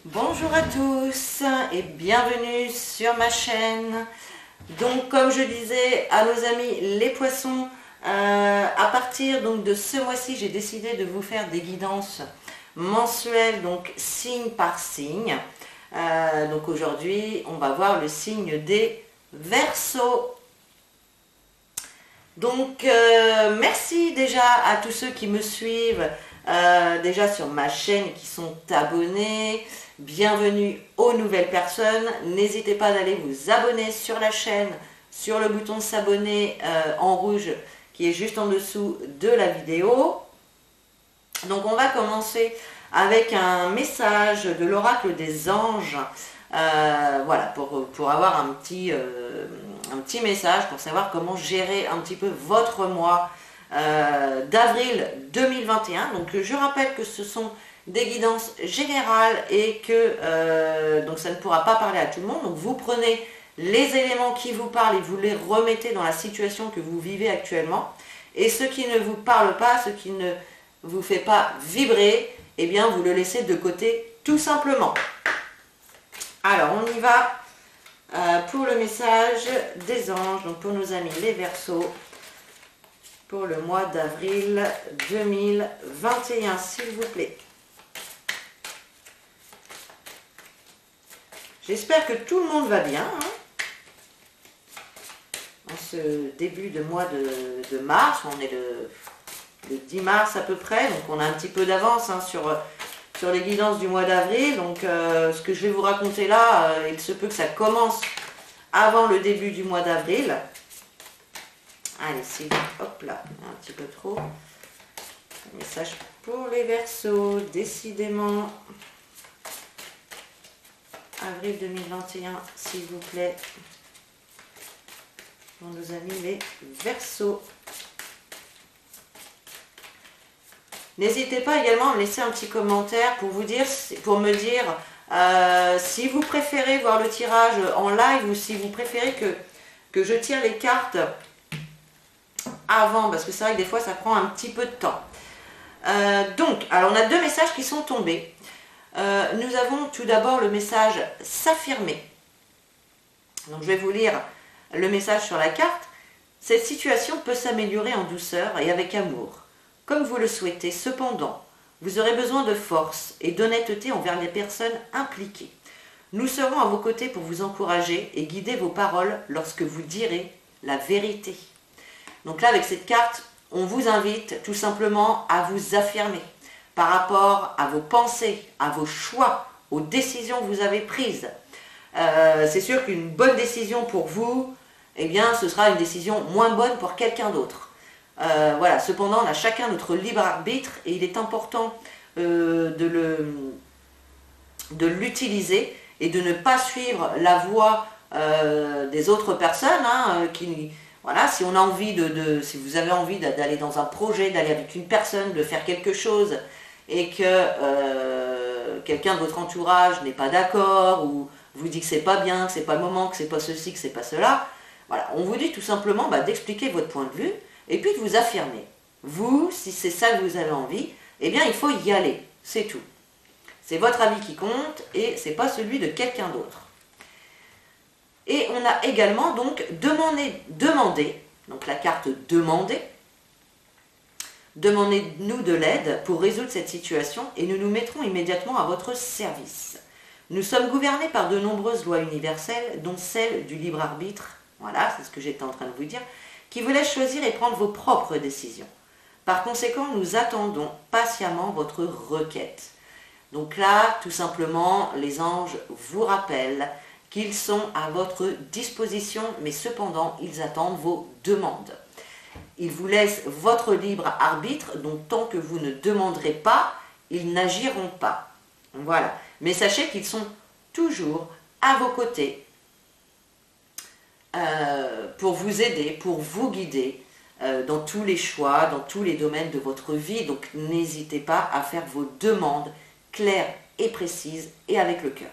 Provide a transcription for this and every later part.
Bonjour à tous et bienvenue sur ma chaîne. Donc comme je disais à nos amis les poissons, à partir donc de ce mois-ci, j'ai décidé de vous faire des guidances mensuelles, donc signe par signe. Donc aujourd'hui, on va voir le signe des Verseaux. Donc merci déjà à tous ceux qui me suivent déjà sur ma chaîne et qui sont abonnés. Bienvenue aux nouvelles personnes. N'hésitez pas d'aller vous abonner sur la chaîne, sur le bouton s'abonner en rouge qui est juste en dessous de la vidéo. Donc on va commencer avec un message de l'oracle des anges. Voilà, pour avoir un petit message, pour savoir comment gérer un petit peu votre mois d'avril 2021. Donc je rappelle que ce sont des guidances générales et que donc ça ne pourra pas parler à tout le monde. Donc vous prenez les éléments qui vous parlent et vous les remettez dans la situation que vous vivez actuellement. Et ce qui ne vous parle pas, ce qui ne vous fait pas vibrer, eh bien vous le laissez de côté tout simplement. Alors on y va pour le message des anges, donc pour nos amis les Verseaux, pour le mois d'avril 2021, s'il vous plaît. J'espère que tout le monde va bien, hein, en ce début de mois de mars. On est le 10 mars à peu près, donc on a un petit peu d'avance hein, sur les guidances du mois d'avril. Donc ce que je vais vous raconter là, il se peut que ça commence avant le début du mois d'avril. Allez, si, hop là, un petit peu trop. Un message pour les Verseaux, décidément. Avril 2021, s'il vous plaît. Pour nos amis les Verseaux. N'hésitez pas également à me laisser un petit commentaire pour me dire si vous préférez voir le tirage en live ou si vous préférez que je tire les cartes avant, parce que c'est vrai que des fois ça prend un petit peu de temps. Donc, alors on a deux messages qui sont tombés. Nous avons tout d'abord le message s'affirmer. Donc je vais vous lire le message sur la carte. Cette situation peut s'améliorer en douceur et avec amour, comme vous le souhaitez. Cependant, vous aurez besoin de force et d'honnêteté envers les personnes impliquées. Nous serons à vos côtés pour vous encourager et guider vos paroles lorsque vous direz la vérité. Donc là, avec cette carte, on vous invite tout simplement à vous affirmer par rapport à vos pensées, à vos choix, aux décisions que vous avez prises. C'est sûr qu'une bonne décision pour vous, eh bien, ce sera une décision moins bonne pour quelqu'un d'autre. Voilà. Cependant, on a chacun notre libre arbitre et il est important de l'utiliser et de ne pas suivre la voie des autres personnes hein, voilà, si on a envie si vous avez envie d'aller dans un projet, d'aller avec une personne, de faire quelque chose et que quelqu'un de votre entourage n'est pas d'accord ou vous dit que c'est pas bien, que c'est pas le moment, que c'est pas ceci, que c'est pas cela, voilà, on vous dit tout simplement d'expliquer votre point de vue et puis de vous affirmer. Vous, si c'est ça que vous avez envie, eh bien il faut y aller, c'est tout. C'est votre avis qui compte et c'est pas celui de quelqu'un d'autre. Et on a également donc demander, donc la carte demander. Demandez-nous de l'aide pour résoudre cette situation et nous nous mettrons immédiatement à votre service. Nous sommes gouvernés par de nombreuses lois universelles, dont celle du libre arbitre, voilà, c'est ce que j'étais en train de vous dire, qui vous laisse choisir et prendre vos propres décisions. Par conséquent, nous attendons patiemment votre requête. Donc là, tout simplement, les anges vous rappellent qu'ils sont à votre disposition, mais cependant, ils attendent vos demandes. Ils vous laissent votre libre arbitre, donc tant que vous ne demanderez pas, ils n'agiront pas. Voilà. Mais sachez qu'ils sont toujours à vos côtés pour vous aider, pour vous guider dans tous les choix, dans tous les domaines de votre vie. Donc n'hésitez pas à faire vos demandes claires et précises et avec le cœur.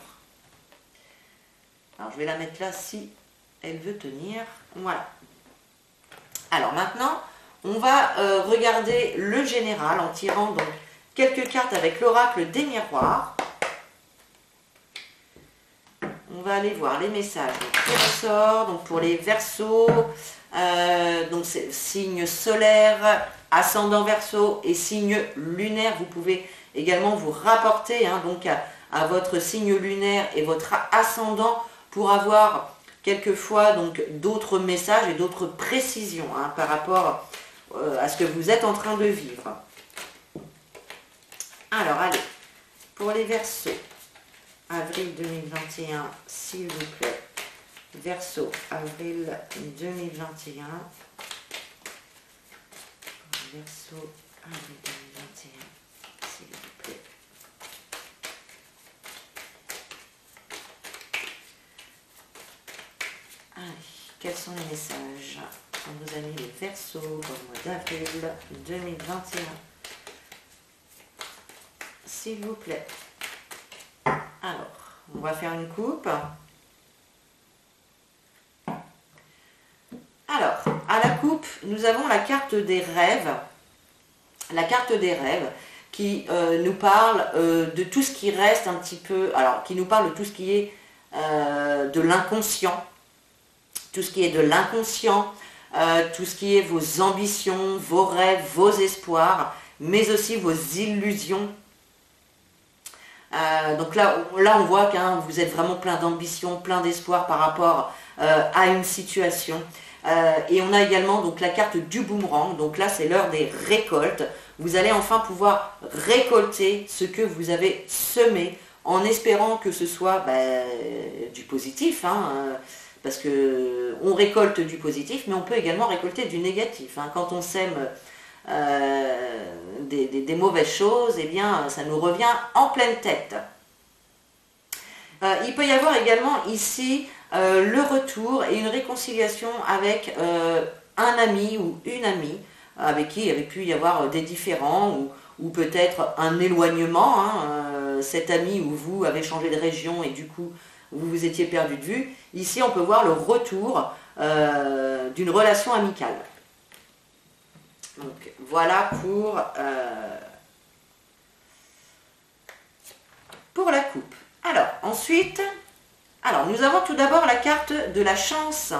Alors je vais la mettre là si elle veut tenir. Voilà. Alors maintenant, on va regarder le général en tirant donc quelques cartes avec l'oracle des miroirs. on va aller voir les messages qui ressortent. Donc pour les Verseaux, donc c'est signe solaire, ascendant Verseau et signe lunaire. Vous pouvez également vous rapporter donc à votre signe lunaire et votre ascendant pour avoir quelquefois donc d'autres messages et d'autres précisions par rapport à ce que vous êtes en train de vivre. Alors allez, pour les Verseaux, avril 2021, s'il vous plaît. Verseau, avril 2021. Verseau, avril 2021, s'il vous plaît. Allez, quels sont les messages pour nos amis les Verseaux pour le mois d'avril 2021? S'il vous plaît. Alors, on va faire une coupe. Alors, à la coupe, nous avons la carte des rêves. La carte des rêves qui nous parle de tout ce qui reste un petit peu... Alors, qui nous parle de tout ce qui est de l'inconscient. Tout ce qui est de l'inconscient, tout ce qui est vos ambitions, vos rêves, vos espoirs, mais aussi vos illusions. Donc là, on voit que vous êtes vraiment plein d'ambition, plein d'espoir par rapport à une situation. Et on a également donc la carte du boomerang. Donc là, c'est l'heure des récoltes. Vous allez enfin pouvoir récolter ce que vous avez semé en espérant que ce soit du positif. Parce qu'on récolte du positif, mais on peut également récolter du négatif. Quand on sème des mauvaises choses, eh bien, ça nous revient en pleine tête. Il peut y avoir également ici le retour et une réconciliation avec un ami ou une amie avec qui il avait pu y avoir des différends ou peut-être un éloignement. Cet ami ou vous avez changé de région et du coup vous vous étiez perdu de vue. Ici on peut voir le retour d'une relation amicale. Donc voilà pour la coupe. Alors ensuite, nous avons tout d'abord la carte de la chance.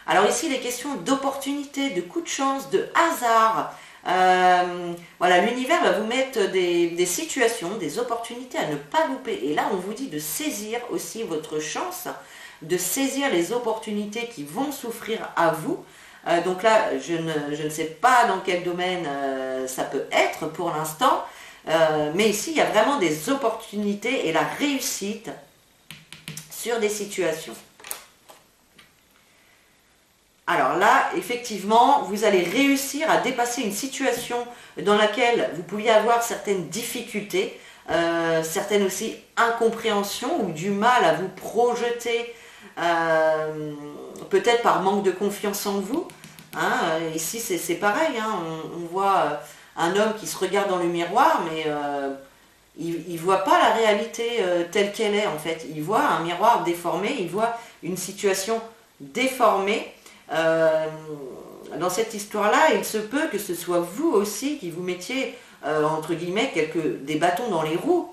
Alors ici il est question d'opportunité, de coup de chance, de hasard. Voilà, l'univers va vous mettre des situations, des opportunités à ne pas louper. Et là on vous dit de saisir aussi votre chance, de saisir les opportunités qui vont s'offrir à vous. Donc là, je ne sais pas dans quel domaine ça peut être pour l'instant, mais ici, il y a vraiment des opportunités et la réussite sur des situations. Alors là, effectivement, vous allez réussir à dépasser une situation dans laquelle vous pouviez avoir certaines difficultés, certaines aussi incompréhensions ou du mal à vous projeter, peut-être par manque de confiance en vous. Ici c'est pareil, on voit un homme qui se regarde dans le miroir, mais il ne voit pas la réalité telle qu'elle est en fait. Il voit un miroir déformé, il voit une situation déformée. Dans cette histoire-là, il se peut que ce soit vous aussi qui vous mettiez, entre guillemets, des bâtons dans les roues.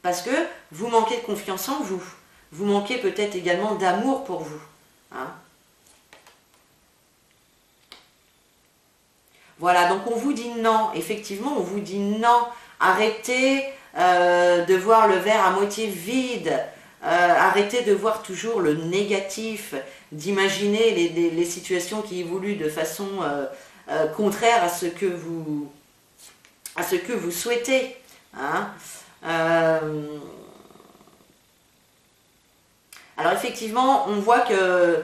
Parce que vous manquez de confiance en vous. Vous manquez peut-être également d'amour pour vous. Voilà, donc on vous dit non. Effectivement, on vous dit non. Arrêtez de voir le verre à moitié vide. Arrêtez de voir toujours le négatif. D'imaginer les situations qui évoluent de façon contraire à ce que vous souhaitez. Alors effectivement, on voit que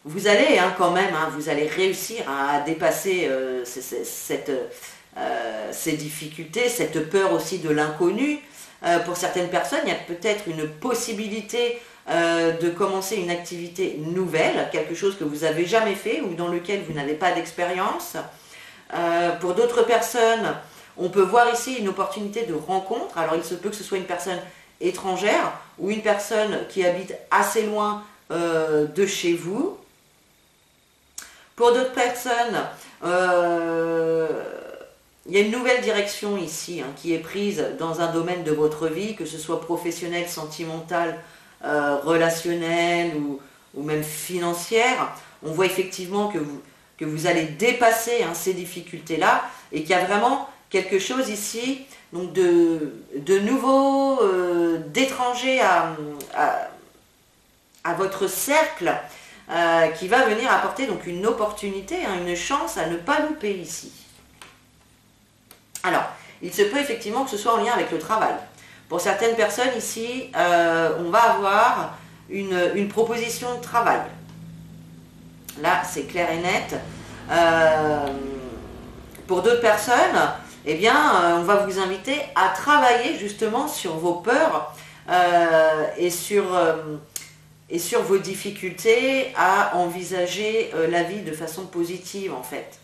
vous allez quand même, vous allez réussir à dépasser ces difficultés, cette peur aussi de l'inconnu. Pour certaines personnes, il y a peut-être une possibilité de commencer une activité nouvelle, quelque chose que vous n'avez jamais fait ou dans lequel vous n'avez pas d'expérience. Pour d'autres personnes, on peut voir ici une opportunité de rencontre. Alors il se peut que ce soit une personne étrangère ou une personne qui habite assez loin de chez vous. Pour d'autres personnes, il y a une nouvelle direction ici qui est prise dans un domaine de votre vie, que ce soit professionnel, sentimental relationnelle ou même financière. On voit effectivement que vous allez dépasser ces difficultés-là et qu'il y a vraiment quelque chose ici donc de nouveau, d'étrangers à votre cercle qui va venir apporter donc une opportunité, une chance à ne pas louper ici. Alors, il se peut effectivement que ce soit en lien avec le travail. Pour certaines personnes ici, on va avoir une proposition de travail. Là, c'est clair et net. Pour d'autres personnes, eh bien, on va vous inviter à travailler justement sur vos peurs et sur vos difficultés à envisager la vie de façon positive, en fait.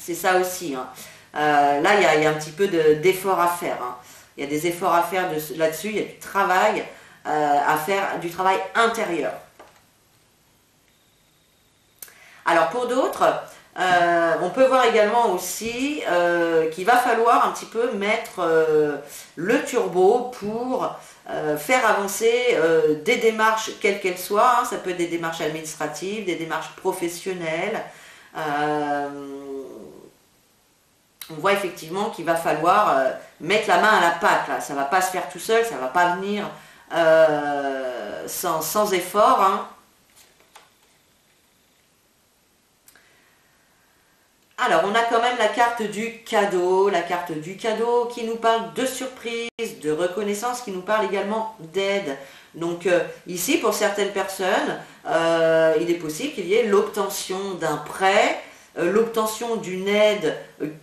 C'est ça aussi. Là, il y a un petit peu d'efforts à faire. Il y a des efforts à faire là-dessus, il y a du travail à faire, du travail intérieur. Alors pour d'autres, on peut voir également aussi qu'il va falloir un petit peu mettre le turbo pour faire avancer des démarches quelles qu'elles soient. Ça peut être des démarches administratives, des démarches professionnelles. On voit effectivement qu'il va falloir mettre la main à la pâte. Là. Ça ne va pas se faire tout seul, ça ne va pas venir sans effort. Alors, on a quand même la carte du cadeau qui nous parle de surprise, de reconnaissance, qui nous parle également d'aide. Donc ici, pour certaines personnes, il est possible qu'il y ait l'obtention d'un prêt, l'obtention d'une aide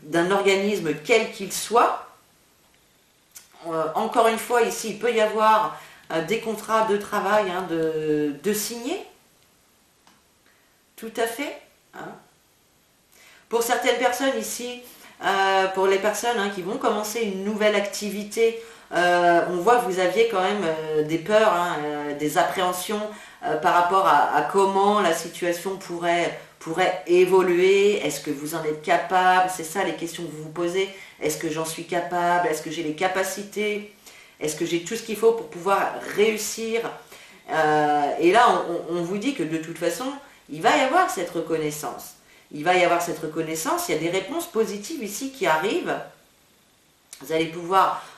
d'un organisme quel qu'il soit. Encore une fois, ici, il peut y avoir des contrats de travail de signer. Tout à fait. Pour certaines personnes ici, pour les personnes qui vont commencer une nouvelle activité, on voit que vous aviez quand même des peurs, des appréhensions par rapport à comment la situation pourrait évoluer. Est-ce que vous en êtes capable? C'est ça les questions que vous vous posez. Est-ce que j'en suis capable? Est-ce que j'ai les capacités? Est-ce que j'ai tout ce qu'il faut pour pouvoir réussir? Et là, on vous dit que de toute façon, il va y avoir cette reconnaissance. Il va y avoir cette reconnaissance, il y a des réponses positives ici qui arrivent. Vous allez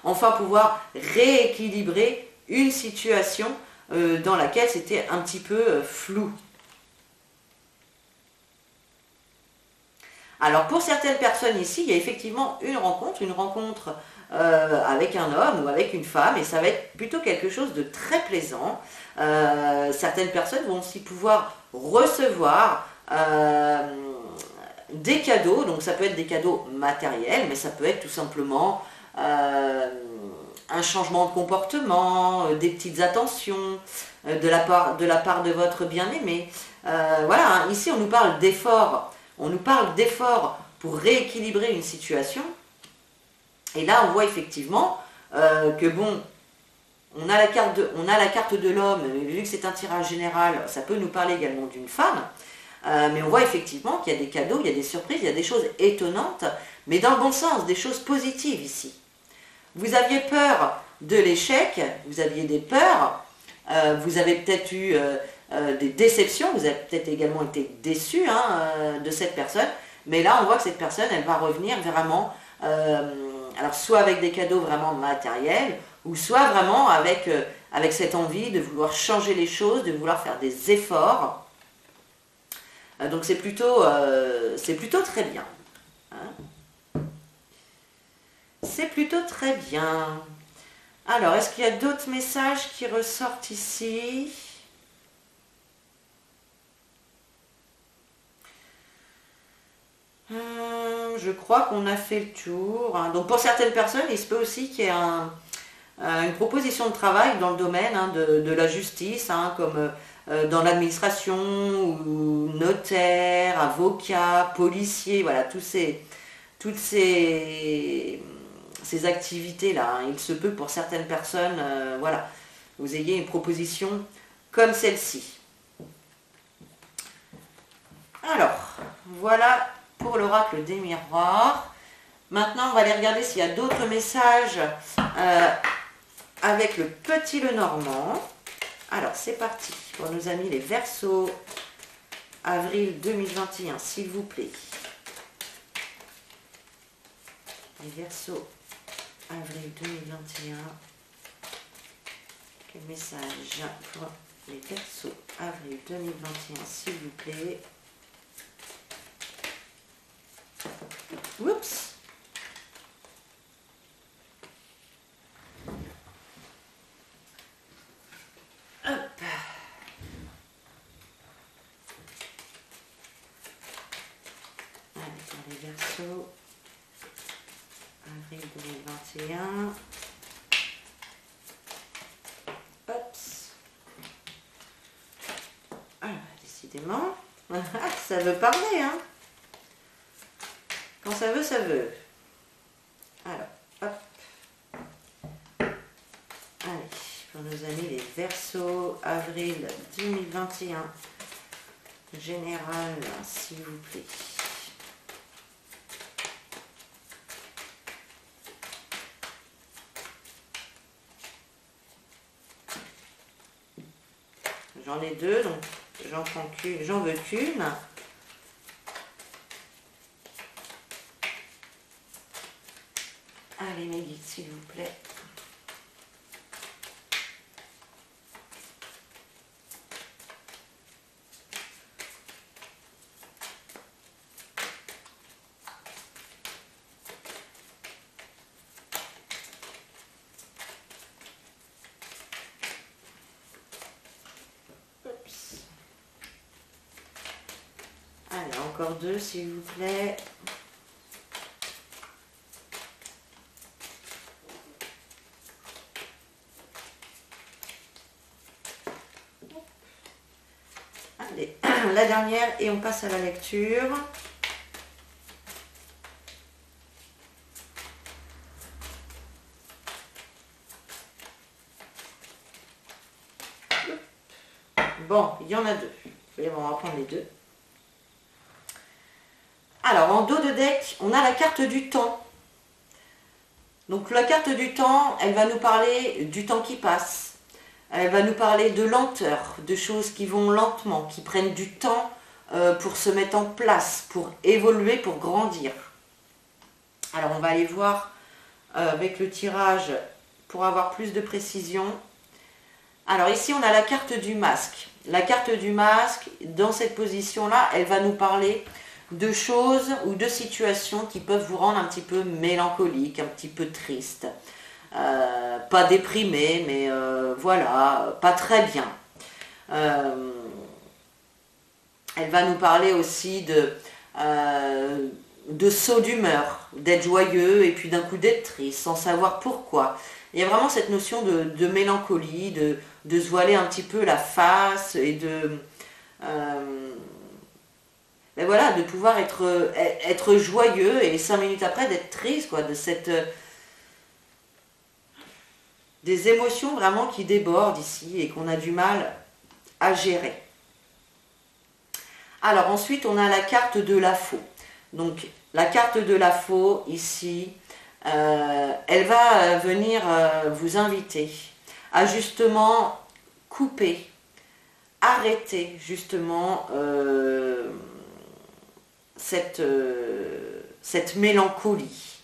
enfin pouvoir rééquilibrer une situation dans laquelle c'était un petit peu flou. Alors pour certaines personnes ici, il y a effectivement une rencontre avec un homme ou avec une femme, et ça va être plutôt quelque chose de très plaisant. Certaines personnes vont aussi pouvoir recevoir des cadeaux, donc ça peut être des cadeaux matériels, mais ça peut être tout simplement un changement de comportement, des petites attentions de la part de votre bien-aimé. Voilà, ici on nous parle d'efforts. On nous parle d'efforts pour rééquilibrer une situation. Et là, on voit effectivement que bon, on a la carte de l'homme, mais vu que c'est un tirage général, ça peut nous parler également d'une femme. Mais on voit effectivement qu'il y a des cadeaux, il y a des surprises, il y a des choses étonnantes, mais dans le bon sens, des choses positives ici. Vous aviez peur de l'échec, vous aviez des peurs, vous avez peut-être eu des déceptions, vous avez peut-être également été déçu de cette personne, mais là on voit que cette personne, elle va revenir vraiment, alors soit avec des cadeaux vraiment matériels, ou soit vraiment avec cette envie de vouloir changer les choses, de vouloir faire des efforts. Donc c'est plutôt très bien. C'est plutôt très bien. Alors, est-ce qu'il y a d'autres messages qui ressortent ici? Je crois qu'on a fait le tour. Donc pour certaines personnes, il se peut aussi qu'il y ait une proposition de travail dans le domaine de la justice, comme dans l'administration, ou notaire, avocat, policier, voilà, toutes ces activités-là. Il se peut pour certaines personnes, voilà, vous ayez une proposition comme celle-ci. Alors, voilà pour l'oracle des miroirs. Maintenant, on va aller regarder s'il y a d'autres messages avec le petit Lenormand. Alors, c'est parti pour nos amis les Verseaux. Avril 2021, s'il vous plaît. Les Verseaux, avril 2021. Quel message pour les Verseaux, avril 2021, s'il vous plaît. Oups. Hop. Allez, pour les Verseaux, avril 2021. Hop. Alors, décidément, ça veut parler, hein. Quand ça veut, ça veut. Alors, hop. Allez, pour nos amis les Verseaux, avril 2021. Général, s'il vous plaît. J'en ai deux, donc j'en veux qu'une. Allez mes guides, s'il vous plaît. Allez, encore deux, s'il vous plaît. Allez, la dernière et on passe à la lecture. Bon, il y en a deux. Et bon, on va prendre les deux. Alors, en dos de deck, on a la carte du temps. Donc, la carte du temps, elle va nous parler du temps qui passe. Elle va nous parler de lenteur, de choses qui vont lentement, qui prennent du temps pour se mettre en place, pour évoluer, pour grandir. Alors, on va aller voir avec le tirage pour avoir plus de précision. Alors, ici, on a la carte du masque. La carte du masque, dans cette position-là, elle va nous parler de choses ou de situations qui peuvent vous rendre un petit peu mélancolique, un petit peu triste. Pas déprimé, mais voilà, pas très bien. Elle va nous parler aussi de saut d'humeur, d'être joyeux et puis d'un coup d'être triste, sans savoir pourquoi. Il y a vraiment cette notion de mélancolie, de se voiler un petit peu la face et ben voilà, de pouvoir être joyeux et 5 minutes après d'être triste, quoi, de des émotions vraiment qui débordent ici et qu'on a du mal à gérer. Alors ensuite, on a la carte de la faux. Donc la carte de la faux ici, elle va venir vous inviter à justement couper, arrêter justement cette mélancolie.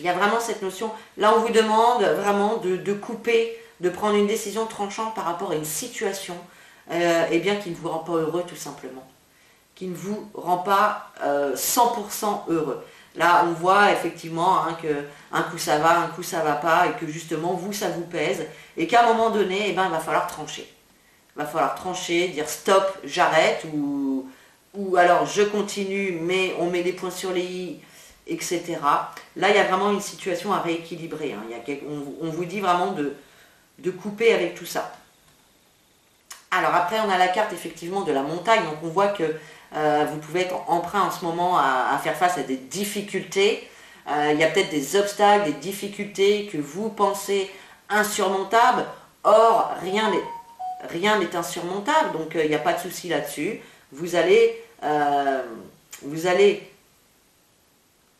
Il y a vraiment cette notion, là on vous demande vraiment de couper, de prendre une décision tranchante par rapport à une situation eh bien qui ne vous rend pas heureux tout simplement, qui ne vous rend pas 100% heureux. Là on voit effectivement hein, que un coup ça va, un coup ça va pas et que justement vous ça vous pèse et qu'à un moment donné eh ben, il va falloir trancher. Il va falloir trancher, dire stop, j'arrête ou alors je continue mais on met les points sur les i, etc. Là il y a vraiment une situation à rééquilibrer. Hein. On vous dit vraiment de couper avec tout ça. Alors après on a la carte effectivement de la montagne, donc on voit que vous pouvez être emprunt en ce moment à faire face à des difficultés. Il y a peut-être des obstacles, des difficultés que vous pensez insurmontables. Or, rien n'est insurmontable, donc il n'y a pas de souci là-dessus. Vous allez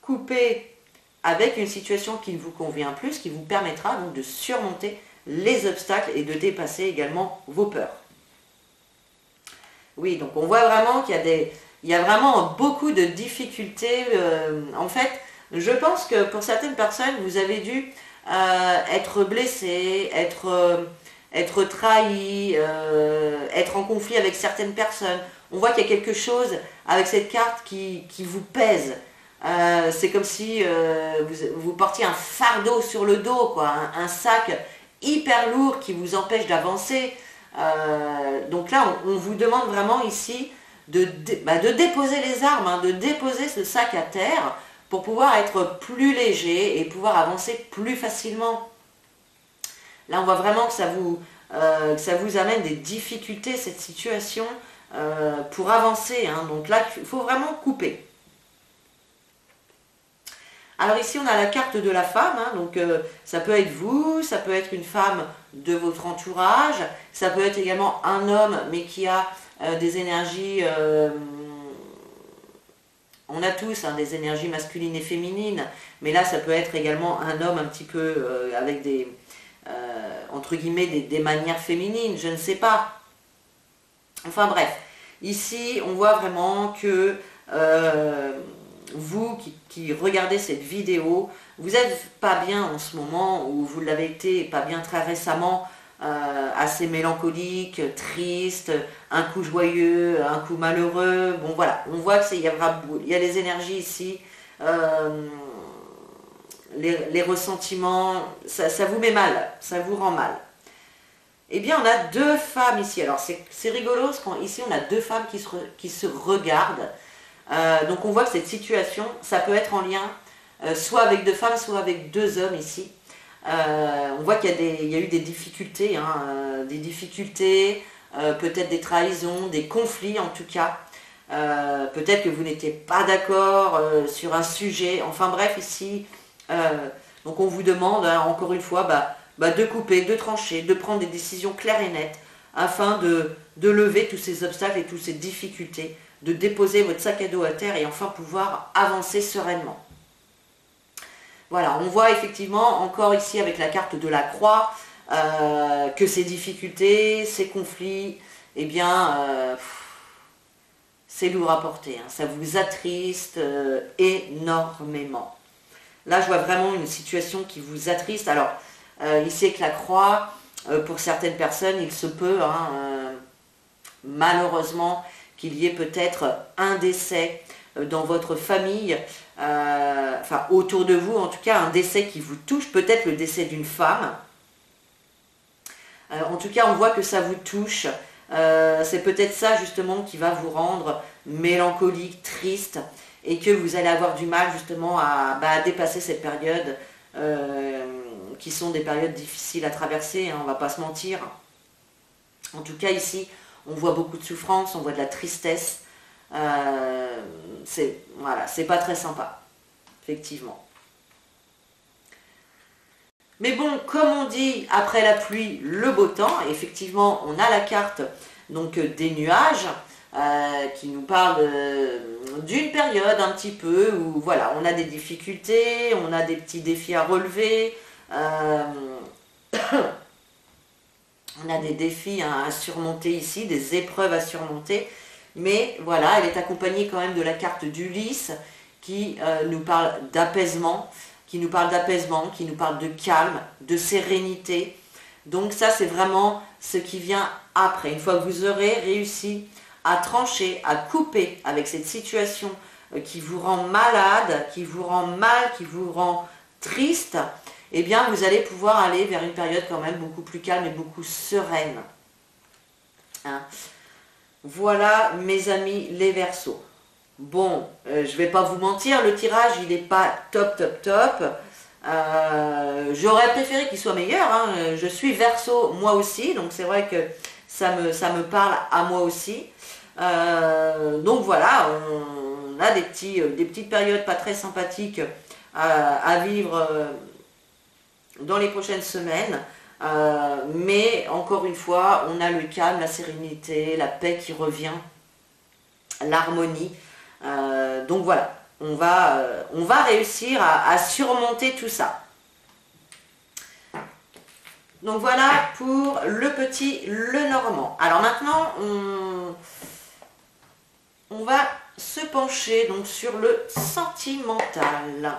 couper avec une situation qui ne vous convient plus, qui vous permettra donc de surmonter les obstacles et de dépasser également vos peurs. Oui, donc on voit vraiment qu'il y a vraiment beaucoup de difficultés. En fait, je pense que pour certaines personnes, vous avez dû être blessé, être trahi, être en conflit avec certaines personnes. On voit qu'il y a quelque chose avec cette carte qui vous pèse. C'est comme si vous portiez un fardeau sur le dos, quoi, un sac hyper lourd qui vous empêche d'avancer. Donc là, on vous demande vraiment ici de déposer les armes, hein, de déposer ce sac à terre pour pouvoir être plus léger et pouvoir avancer plus facilement. Là, on voit vraiment que ça vous amène des difficultés, cette situation, pour avancer. Hein. Donc là, il faut vraiment couper. Alors ici, on a la carte de la femme. Hein. Donc ça peut être vous, ça peut être une femme de votre entourage, ça peut être également un homme, mais qui a des énergies... on a tous hein, des énergies masculines et féminines, mais là, ça peut être également un homme un petit peu avec des... entre guillemets, des manières féminines, je ne sais pas. Enfin bref, ici, on voit vraiment que vous qui regardez cette vidéo, vous n'êtes pas bien en ce moment, ou vous l'avez été pas bien très récemment, assez mélancolique, triste, un coup joyeux, un coup malheureux. Bon voilà, on voit qu'il y a les énergies ici, les ressentiments, ça vous met mal, ça vous rend mal. Eh bien, on a deux femmes ici. Alors, c'est rigolo, parce qu'ici, on a deux femmes qui se regardent. Donc, on voit que cette situation, ça peut être en lien soit avec deux femmes, soit avec deux hommes ici. On voit qu'il y a eu des difficultés, hein, peut-être des trahisons, des conflits en tout cas. Peut-être que vous n'étiez pas d'accord sur un sujet. Enfin bref, ici, donc on vous demande, hein, encore une fois, de couper, de trancher, de prendre des décisions claires et nettes afin de lever tous ces obstacles et toutes ces difficultés, de déposer votre sac à dos à terre et enfin pouvoir avancer sereinement. Voilà, on voit effectivement encore ici avec la carte de la croix que ces difficultés, ces conflits, eh bien, c'est lourd à porter, hein, ça vous attriste énormément. Là, je vois vraiment une situation qui vous attriste. Alors, ici avec la croix, pour certaines personnes, il se peut, hein, malheureusement, qu'il y ait peut-être un décès dans votre famille, enfin autour de vous, en tout cas un décès qui vous touche, peut-être le décès d'une femme. En tout cas, on voit que ça vous touche. C'est peut-être ça justement qui va vous rendre mélancolique, triste, et que vous allez avoir du mal justement à dépasser cette période, qui sont des périodes difficiles à traverser, hein, on ne va pas se mentir. En tout cas ici, on voit beaucoup de souffrance, on voit de la tristesse. Voilà, c'est pas très sympa, effectivement. Mais bon, comme on dit, après la pluie, le beau temps. Effectivement, on a la carte donc des nuages qui nous parle d'une période un petit peu où voilà, on a des difficultés, on a des petits défis à relever. On a des défis à surmonter ici, des épreuves à surmonter. Mais voilà, elle est accompagnée quand même de la carte d'Ulysse qui nous parle d'apaisement, qui nous parle de calme, de sérénité. Donc ça, c'est vraiment ce qui vient après. Une fois que vous aurez réussi à trancher, à couper avec cette situation qui vous rend malade, qui vous rend mal, qui vous rend triste, eh bien, vous allez pouvoir aller vers une période quand même beaucoup plus calme et beaucoup sereine. Hein? Voilà, mes amis, les Verseaux. Bon, je ne vais pas vous mentir, le tirage, il n'est pas top. J'aurais préféré qu'il soit meilleur. Hein. Je suis Verseau, moi aussi, donc c'est vrai que ça me parle à moi aussi. Donc voilà, on a des petites périodes pas très sympathiques à vivre dans les prochaines semaines, mais encore une fois, on a le calme, la sérénité, la paix qui revient, l'harmonie. Donc voilà, on va réussir à surmonter tout ça. Donc voilà pour le petit Lenormand. Alors maintenant, on va se pencher donc sur le sentimental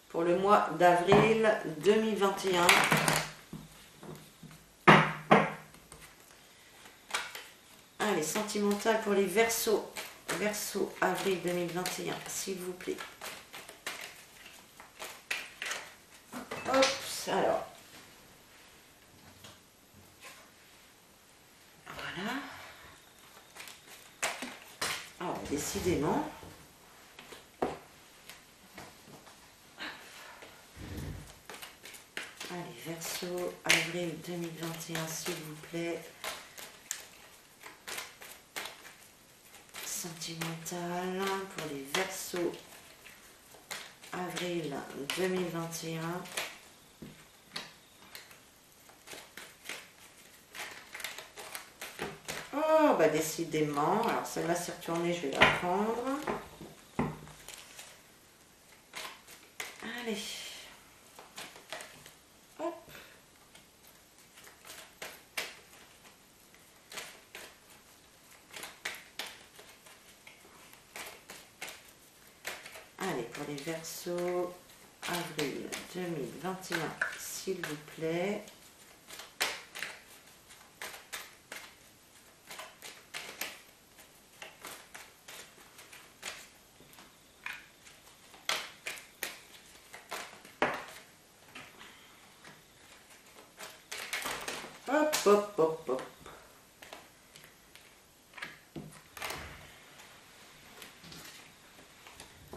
pour le mois d'avril 2021. Allez, sentimental pour les Verseaux. Verseau avril 2021, s'il vous plaît. Hop, alors. Voilà. Alors, décidément. Allez, Verseau avril 2021, s'il vous plaît. Sentimental pour les Verseaux avril 2021. Oh bah décidément, alors celle-là s'est retournée, je vais la prendre. Allez. Hop. Allez, pour les Verseaux, avril 2021, s'il vous plaît. Hop, hop, hop, hop.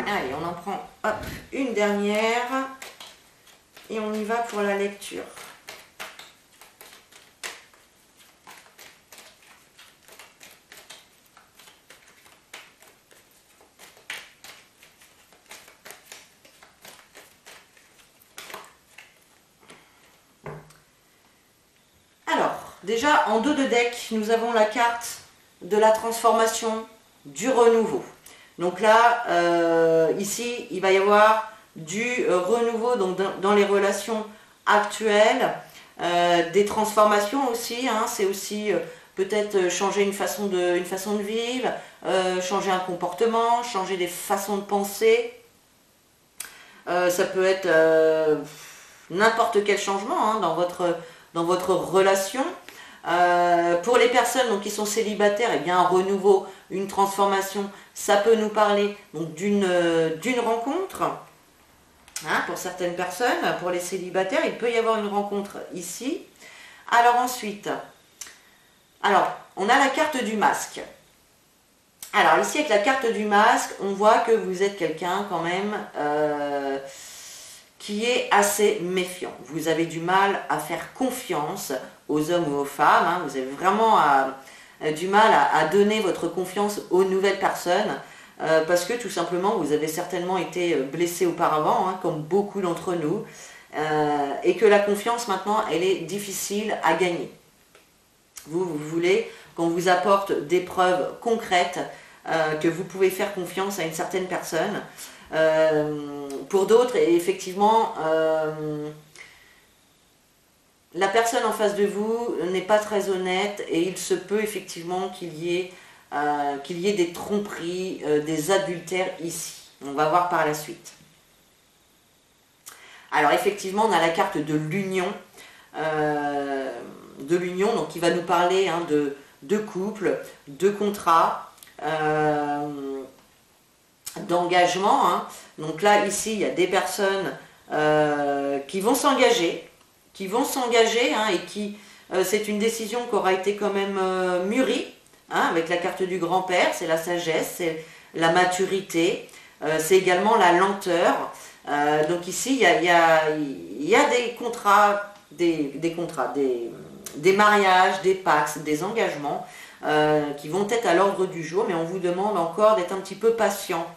Allez, on en prend hop, une dernière et on y va pour la lecture. Alors, déjà en dos de deck, nous avons la carte de la transformation, du renouveau. Donc là, ici, il va y avoir du renouveau donc dans les relations actuelles, des transformations aussi, hein, c'est aussi peut-être changer une façon de vivre, changer un comportement, changer des façons de penser. Ça peut être n'importe quel changement hein, dans votre relation. Pour les personnes donc, qui sont célibataires, eh bien, un renouveau, une transformation, ça peut nous parler d'une rencontre. Hein, pour certaines personnes, pour les célibataires, il peut y avoir une rencontre ici. Alors ensuite, on a la carte du masque. Alors ici, avec la carte du masque, on voit que vous êtes quelqu'un quand même qui est assez méfiant. Vous avez du mal à faire confiance aux hommes ou aux femmes. Hein. Vous avez vraiment du mal à donner votre confiance aux nouvelles personnes parce que tout simplement, vous avez certainement été blessé auparavant, hein, comme beaucoup d'entre nous, et que la confiance maintenant, elle est difficile à gagner. Vous voulez qu'on vous apporte des preuves concrètes que vous pouvez faire confiance à une certaine personne. Pour d'autres, effectivement, la personne en face de vous n'est pas très honnête et il se peut effectivement qu'il y ait des tromperies, des adultères ici. On va voir par la suite. Alors effectivement, on a la carte de l'union, donc qui va nous parler hein, de couple, de contrat, d'engagement. Hein. Donc là, ici, il y a des personnes qui vont s'engager, hein, et qui, c'est une décision qui aura été quand même mûrie, hein, avec la carte du grand-père, c'est la sagesse, c'est la maturité, c'est également la lenteur. Donc ici, il y a des contrats, des mariages, des pactes, des engagements qui vont être à l'ordre du jour, mais on vous demande encore d'être un petit peu patient.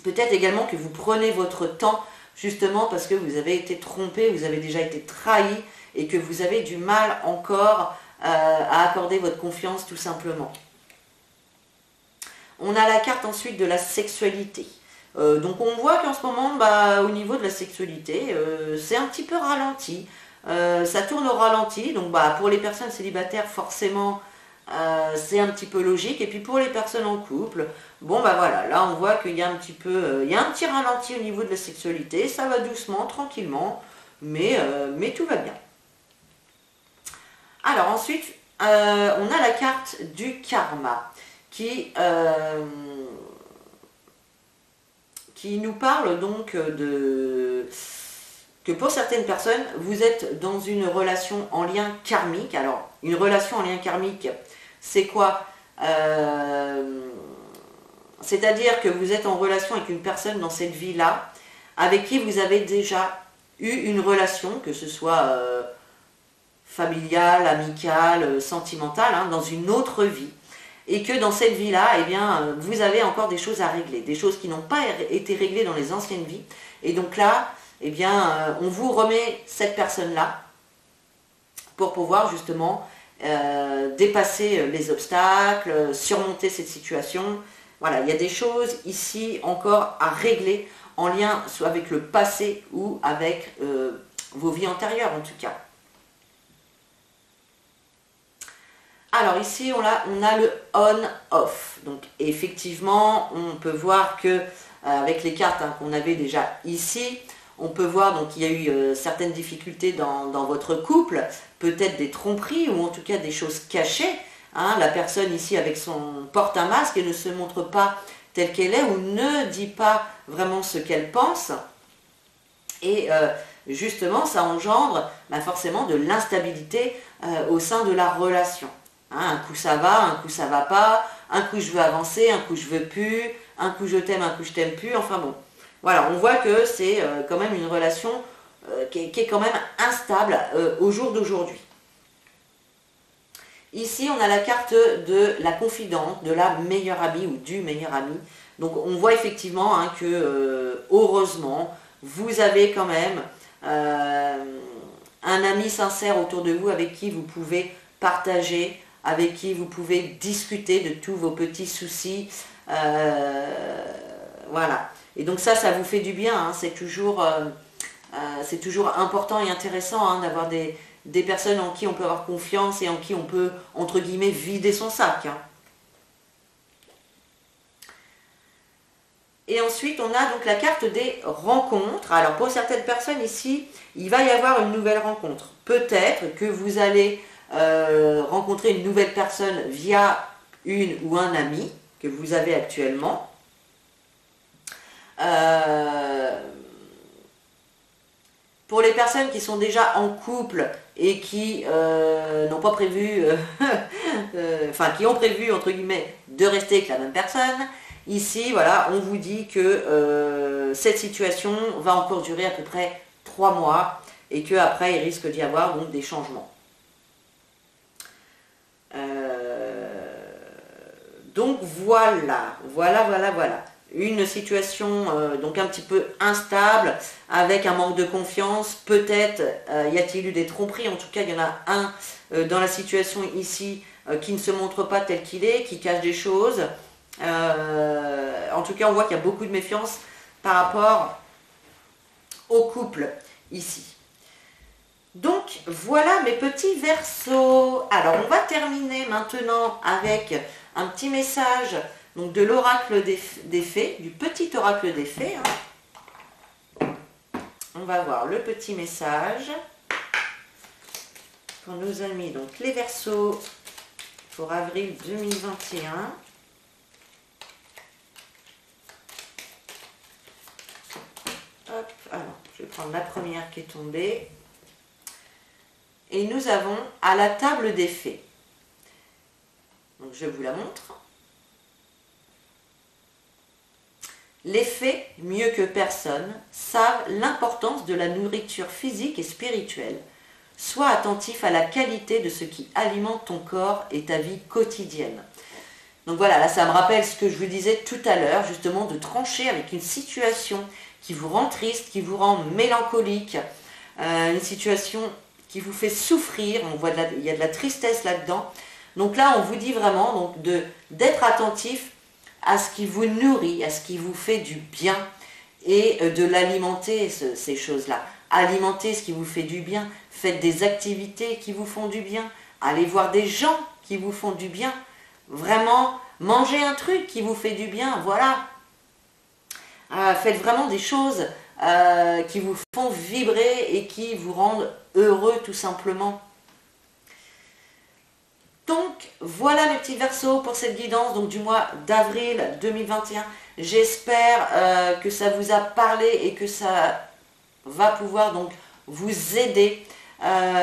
Peut-être également que vous prenez votre temps, justement parce que vous avez été trompé, vous avez déjà été trahi, et que vous avez du mal encore à accorder votre confiance tout simplement. On a la carte ensuite de la sexualité. Donc on voit qu'en ce moment, bah, au niveau de la sexualité, c'est un petit peu ralenti. Ça tourne au ralenti, donc bah, pour les personnes célibataires, forcément, c'est un petit peu logique. Et puis pour les personnes en couple, bon bah voilà, là on voit qu'il y a un petit peu, il y a un petit ralenti au niveau de la sexualité. Ça va doucement, tranquillement, mais tout va bien. Alors ensuite, on a la carte du karma qui nous parle donc que pour certaines personnes, vous êtes dans une relation en lien karmique. Alors, une relation en lien karmique, c'est quoi? C'est-à-dire que vous êtes en relation avec une personne dans cette vie-là, avec qui vous avez déjà eu une relation, que ce soit familiale, amicale, sentimentale, hein, dans une autre vie. Et que dans cette vie-là, eh bien, vous avez encore des choses à régler, des choses qui n'ont pas été réglées dans les anciennes vies. Et donc là, eh bien, on vous remet cette personne-là pour pouvoir justement dépasser les obstacles, surmonter cette situation. Voilà, il y a des choses ici encore à régler en lien soit avec le passé ou avec vos vies antérieures en tout cas. Alors ici, on a le on-off. Donc effectivement, on peut voir que avec les cartes hein, qu'on avait déjà ici, on peut voir donc qu'il y a eu certaines difficultés dans votre couple, peut-être des tromperies ou en tout cas des choses cachées. Hein. La personne ici avec son porte un masque et ne se montre pas telle qu'elle est ou ne dit pas vraiment ce qu'elle pense. Et justement, ça engendre forcément de l'instabilité au sein de la relation. Hein, un coup ça va, un coup ça va pas, un coup je veux avancer, un coup je veux plus, un coup je t'aime, un coup je t'aime plus, enfin bon. Voilà, on voit que c'est quand même une relation qui est quand même instable au jour d'aujourd'hui. Ici, on a la carte de la confidente, de la meilleure amie ou du meilleur ami. Donc on voit effectivement hein, que heureusement, vous avez quand même un ami sincère autour de vous avec qui vous pouvez partager, avec qui vous pouvez discuter de tous vos petits soucis. Voilà. Et donc ça vous fait du bien. Hein. C'est toujours important et intéressant hein, d'avoir des personnes en qui on peut avoir confiance et en qui on peut, entre guillemets, vider son sac. Hein. Et ensuite, on a donc la carte des rencontres. Alors pour certaines personnes ici, il va y avoir une nouvelle rencontre. Peut-être que vous allez rencontrer une nouvelle personne via une ou un ami que vous avez actuellement. Pour les personnes qui sont déjà en couple et qui n'ont pas prévu, enfin qui ont prévu entre guillemets de rester avec la même personne, ici voilà, on vous dit que cette situation va encore durer à peu près 3 mois et qu'après il risque d'y avoir donc des changements. Donc voilà. Une situation donc un petit peu instable, avec un manque de confiance, peut-être y a-t-il eu des tromperies, en tout cas il y en a un dans la situation ici qui ne se montre pas tel qu'il est, qui cache des choses. En tout cas on voit qu'il y a beaucoup de méfiance par rapport au couple ici. Donc voilà mes petits Verseaux. Alors on va terminer maintenant avec un petit message donc de l'oracle des fées, du petit oracle des fées. Hein. On va voir le petit message qu'on nous a mis donc les Verseaux pour avril 2021. Hop, alors je vais prendre la première qui est tombée. Et nous avons à la table des fées. Donc je vous la montre. Les fées, mieux que personne, savent l'importance de la nourriture physique et spirituelle. Sois attentif à la qualité de ce qui alimente ton corps et ta vie quotidienne. Donc voilà, là ça me rappelle ce que je vous disais tout à l'heure, justement de trancher avec une situation qui vous rend triste, qui vous rend mélancolique, une situation qui vous fait souffrir, on voit il y a de la tristesse là-dedans. Donc là, on vous dit vraiment donc d'être attentif à ce qui vous nourrit, à ce qui vous fait du bien et de l'alimenter, ces choses-là. Alimentez ce qui vous fait du bien, faites des activités qui vous font du bien, allez voir des gens qui vous font du bien, vraiment, mangez un truc qui vous fait du bien, voilà. Faites vraiment des choses qui vous font vibrer et qui vous rendent heureux tout simplement. Donc voilà mes petits versos pour cette guidance donc, du mois d'avril 2021. J'espère que ça vous a parlé et que ça va pouvoir donc vous aider.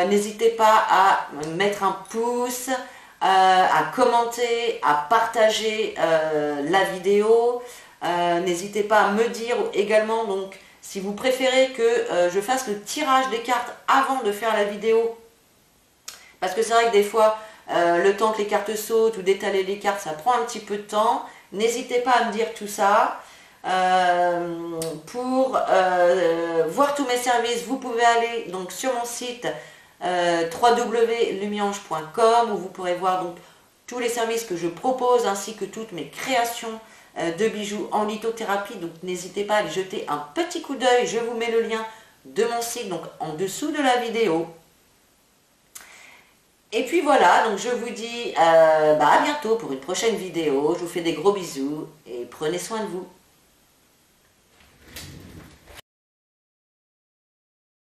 N'hésitez pas à mettre un pouce, à commenter, à partager la vidéo. N'hésitez pas à me dire également donc si vous préférez que je fasse le tirage des cartes avant de faire la vidéo. Parce que c'est vrai que des fois, le temps que les cartes sautent ou d'étaler les cartes, ça prend un petit peu de temps. N'hésitez pas à me dire tout ça. Pour voir tous mes services, vous pouvez aller donc sur mon site www.lumiange.com où vous pourrez voir donc tous les services que je propose ainsi que toutes mes créations de bijoux en lithothérapie. Donc n'hésitez pas à aller jeter un petit coup d'œil. Je vous mets le lien de mon site donc en dessous de la vidéo. Et puis voilà, donc je vous dis à bientôt pour une prochaine vidéo. Je vous fais des gros bisous et prenez soin de vous.